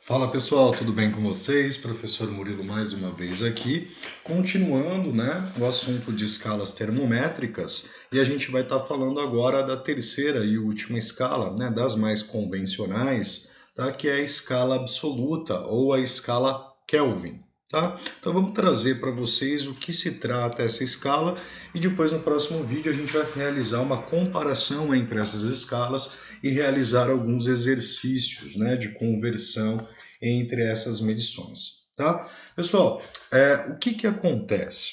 Fala pessoal, tudo bem com vocês? Professor Murilo mais uma vez aqui, continuando, o assunto de escalas termométricas, e a gente vai estar falando agora da terceira e última escala, das mais convencionais, tá? Que é a escala absoluta ou a escala Kelvin. Tá? Então vamos trazer para vocês o que se trata essa escala e depois no próximo vídeo a gente vai realizar uma comparação entre essas escalas e realizar alguns exercícios, de conversão entre essas medições. Tá? Pessoal, o que acontece?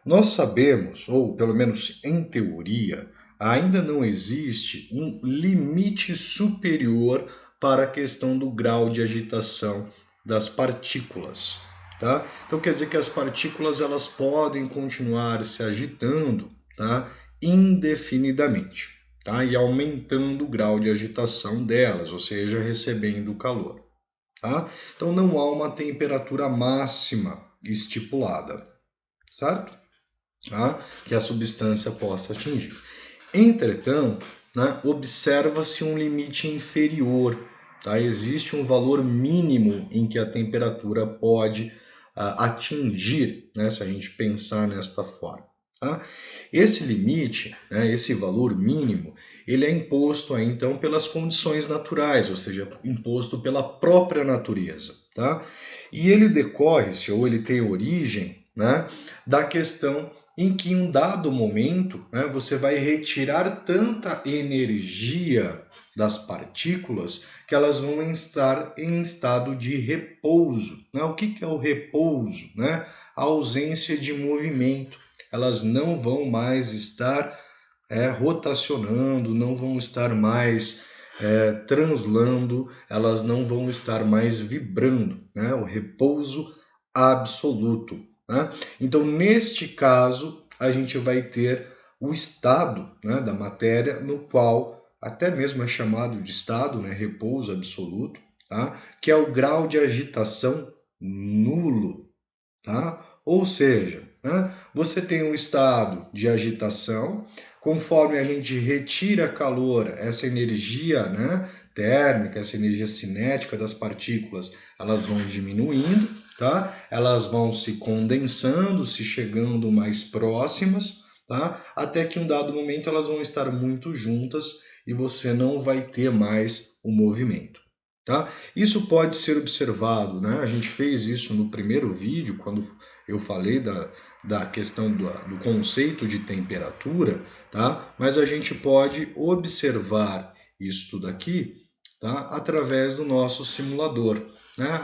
Nós sabemos, ou pelo menos em teoria, ainda não existe um limite superior para a questão do grau de agitação das partículas. Tá? Então quer dizer que as partículas elas podem continuar se agitando, tá? Indefinidamente, tá? E aumentando o grau de agitação delas, ou seja, recebendo calor. Tá? Então não há uma temperatura máxima estipulada, certo? Tá? Que a substância possa atingir. Entretanto, observa-se um limite inferior. Tá? Existe um valor mínimo em que a temperatura pode atingir, se a gente pensar nesta forma. Tá? Esse limite, esse valor mínimo, ele é imposto aí, então pelas condições naturais, ou seja, imposto pela própria natureza. Tá? E ele decorre-se, ou ele tem origem, da questão em que em um dado momento você vai retirar tanta energia das partículas que elas vão estar em estado de repouso. O que é o repouso? A ausência de movimento. Elas não vão mais estar rotacionando, não vão estar mais translando, elas não vão estar mais vibrando. O repouso absoluto. Então, neste caso, a gente vai ter o estado da matéria, no qual até mesmo é chamado de estado, repouso absoluto, tá? Que é o grau de agitação nulo. Tá? Ou seja, você tem um estado de agitação, conforme a gente retira calor, essa energia térmica, essa energia cinética das partículas, elas vão diminuindo, tá? Elas vão se condensando, se chegando mais próximas, tá? Até que em um dado momento elas vão estar muito juntas e você não vai ter mais o movimento. Tá? Isso pode ser observado, a gente fez isso no primeiro vídeo, quando eu falei da questão do conceito de temperatura, tá? Mas a gente pode observar isso tudo aqui, tá? Através do nosso simulador.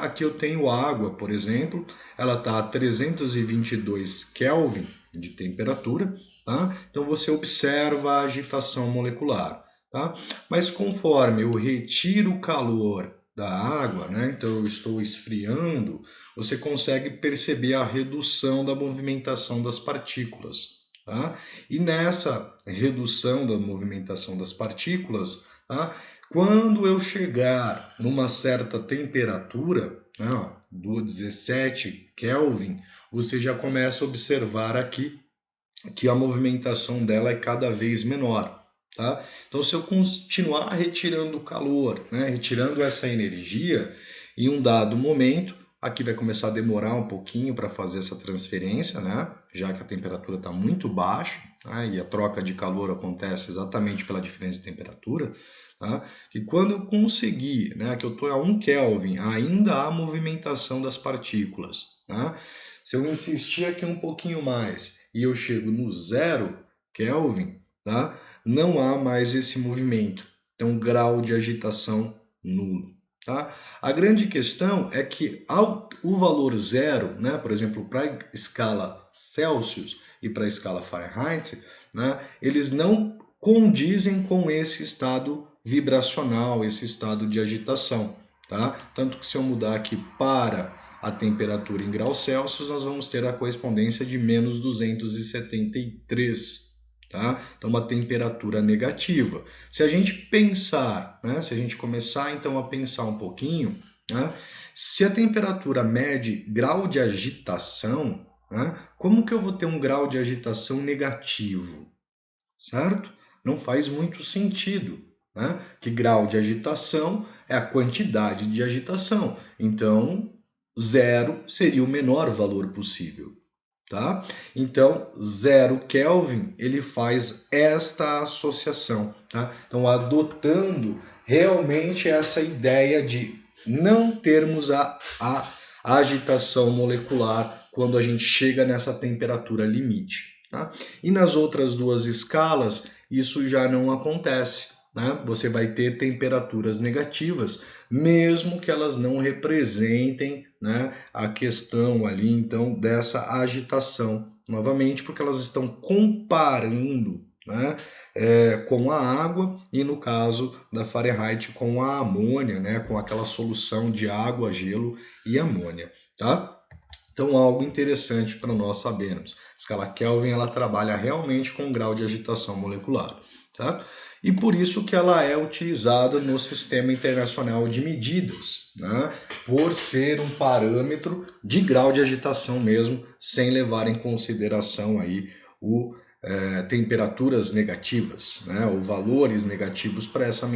Aqui eu tenho água, por exemplo, ela está a 322 Kelvin de temperatura, tá? Então você observa a agitação molecular. Tá? Mas conforme eu retiro o calor da água, então eu estou esfriando, você consegue perceber a redução da movimentação das partículas. Tá? E nessa redução da movimentação das partículas, tá? Quando eu chegar numa certa temperatura, do 17 Kelvin, você já começa a observar aqui que a movimentação dela é cada vez menor. Tá? Então, se eu continuar retirando o calor, retirando essa energia, em um dado momento, aqui vai começar a demorar um pouquinho para fazer essa transferência, já que a temperatura está muito baixa, e a troca de calor acontece exatamente pela diferença de temperatura. Tá? E quando eu conseguir, que eu estou a 1 Kelvin, ainda há movimentação das partículas. Tá? Se eu insistir aqui um pouquinho mais e eu chego no 0 Kelvin, tá? Não há mais esse movimento. Então, grau de agitação nulo. Tá? A grande questão é que o valor zero, por exemplo, para a escala Celsius e para a escala Fahrenheit, eles não condizem com esse estado vibracional, esse estado de agitação. Tá? Tanto que se eu mudar aqui para a temperatura em graus Celsius, nós vamos ter a correspondência de menos 273. Tá? Então, uma temperatura negativa. Se a gente pensar, se a gente começar então a pensar um pouquinho, se a temperatura mede grau de agitação, como que eu vou ter um grau de agitação negativo? Certo? Não faz muito sentido. né? Que grau de agitação é a quantidade de agitação. Então, 0 seria o menor valor possível. Tá? Então, 0 Kelvin, ele faz esta associação. Tá? Então, adotando realmente essa ideia de não termos a agitação molecular quando a gente chega nessa temperatura limite. Tá? E nas outras duas escalas, isso já não acontece. Né? Você vai ter temperaturas negativas, mesmo que elas não representem, né, a questão ali, então, dessa agitação. Novamente, porque elas estão comparando, né, com a água e, no caso da Fahrenheit, com a amônia, né, com aquela solução de água, gelo e amônia. Tá? Então, algo interessante para nós sabermos. A escala Kelvin, ela trabalha realmente com grau de agitação molecular. Tá? E por isso que ela é utilizada no Sistema Internacional de Medidas, né? Por ser um parâmetro de grau de agitação mesmo, sem levar em consideração aí temperaturas negativas, né? Ou valores negativos para essa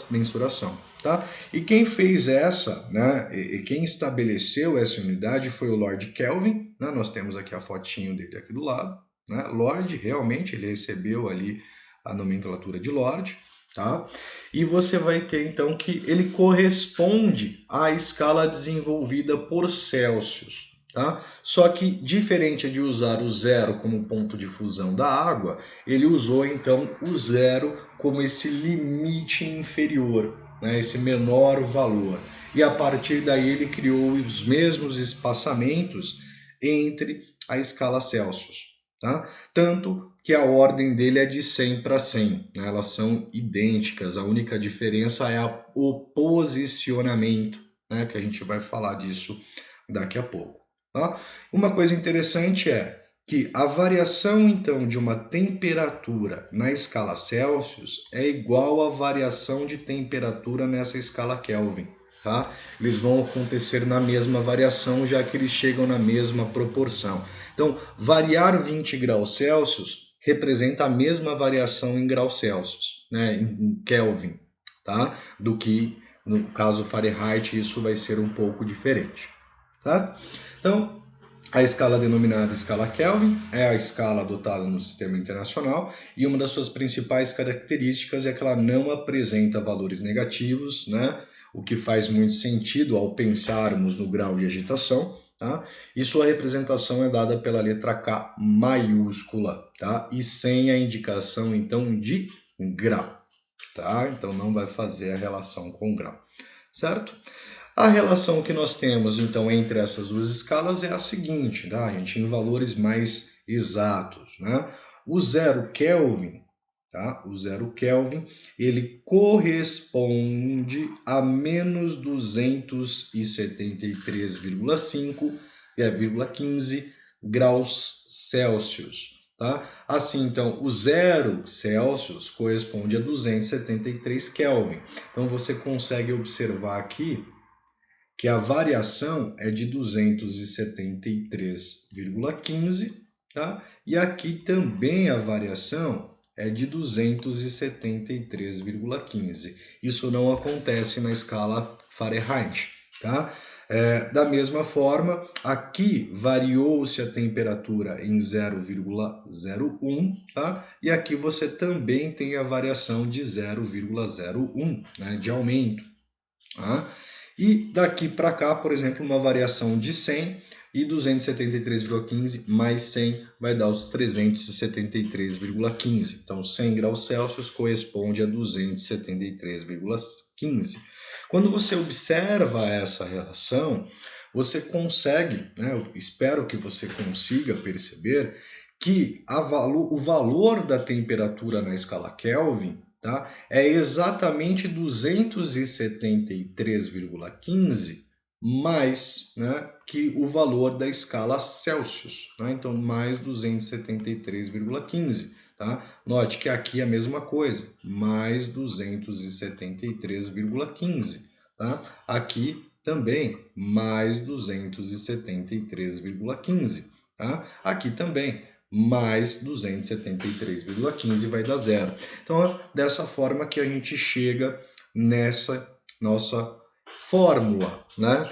mensuração. Tá? E quem fez essa, né, e quem estabeleceu essa unidade foi o Lord Kelvin, né? Nós temos aqui a fotinho dele aqui do lado, né? Lord, realmente, ele recebeu ali a nomenclatura de Lord, tá? E você vai ter, então, que ele corresponde à escala desenvolvida por Celsius, tá? Só que, diferente de usar o 0 como ponto de fusão da água, ele usou, então, o 0 como esse limite inferior, né? Esse menor valor. E, a partir daí, ele criou os mesmos espaçamentos entre a escala Celsius, tá? Tanto que a ordem dele é de 100 para 100, né? Elas são idênticas, a única diferença é o posicionamento, né? Que a gente vai falar disso daqui a pouco. Tá? Uma coisa interessante é que a variação, então, de uma temperatura na escala Celsius é igual à variação de temperatura nessa escala Kelvin. Tá? Eles vão acontecer na mesma variação, já que eles chegam na mesma proporção. Então, variar 20 graus Celsius representa a mesma variação em graus Celsius, né, em Kelvin, tá? Do que no caso Fahrenheit, isso vai ser um pouco diferente, tá? Então, a escala denominada escala Kelvin é a escala adotada no sistema internacional e uma das suas principais características é que ela não apresenta valores negativos, né? O que faz muito sentido ao pensarmos no grau de agitação. Tá? E sua representação é dada pela letra K maiúscula, tá? E sem a indicação, então, de grau, tá? Então, não vai fazer a relação com grau, certo? A relação que nós temos, então, entre essas duas escalas é a seguinte, tá, gente? Em valores mais exatos, né? O 0 Kelvin, tá? O 0 Kelvin, ele corresponde a menos 273,5,15 graus Celsius, tá? Assim, então, o 0 Celsius corresponde a 273 Kelvin. Então, você consegue observar aqui que a variação é de 273,15, tá? E aqui também a variação é de 273,15. Isso não acontece na escala Fahrenheit, tá? Da mesma forma, aqui variou-se a temperatura em 0,01, tá? E aqui você também tem a variação de 0,01, né, de aumento, tá? E daqui para cá, por exemplo, uma variação de 100 e 273,15 mais 100 vai dar os 373,15. Então, 100 graus Celsius corresponde a 273,15. Quando você observa essa relação, você consegue, né, eu espero que você consiga perceber que o valor da temperatura na escala Kelvin, tá, é exatamente 273,15 mais, né, que o valor da escala Celsius, né? Então, mais 273,15. Tá? Note que aqui é a mesma coisa, mais 273,15. Tá? Aqui também, mais 273,15. Tá? Aqui também, mais 273,15 vai dar zero. Então, é dessa forma que a gente chega nessa nossa fórmula, né,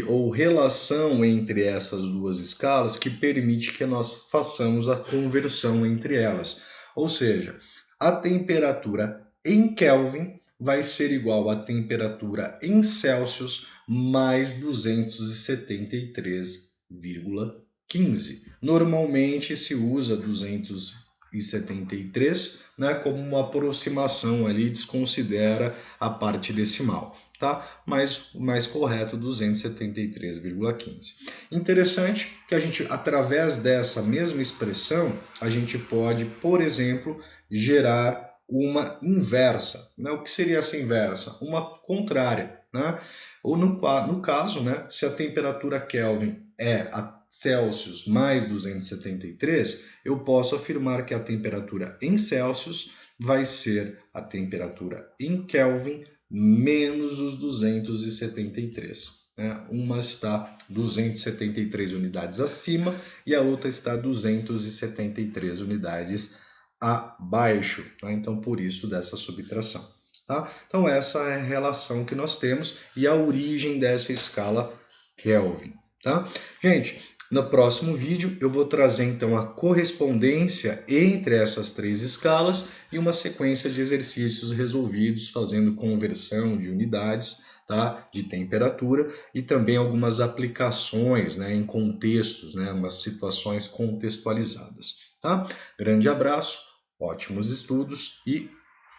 ou relação entre essas duas escalas que permite que nós façamos a conversão entre elas. Ou seja, a temperatura em Kelvin vai ser igual à temperatura em Celsius mais 273,15. Normalmente se usa 273, né, como uma aproximação ali, desconsidera a parte decimal, tá? Mas o mais correto 273,15. Interessante que a gente, através dessa mesma expressão, a gente pode, por exemplo, gerar uma inversa, né? O que seria essa inversa? Uma contrária, né? Ou no caso, né, se a temperatura Kelvin é a Celsius mais 273, eu posso afirmar que a temperatura em Celsius vai ser a temperatura em Kelvin menos os 273. Né? Uma está 273 unidades acima e a outra está 273 unidades abaixo. Tá? Então, por isso dessa subtração. Tá? Então, essa é a relação que nós temos e a origem dessa escala Kelvin. Tá? Gente, no próximo vídeo eu vou trazer então a correspondência entre essas três escalas e uma sequência de exercícios resolvidos fazendo conversão de unidades, tá, de temperatura e também algumas aplicações, né, em contextos, né, umas situações contextualizadas. Tá? Grande abraço, ótimos estudos e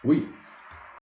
fui!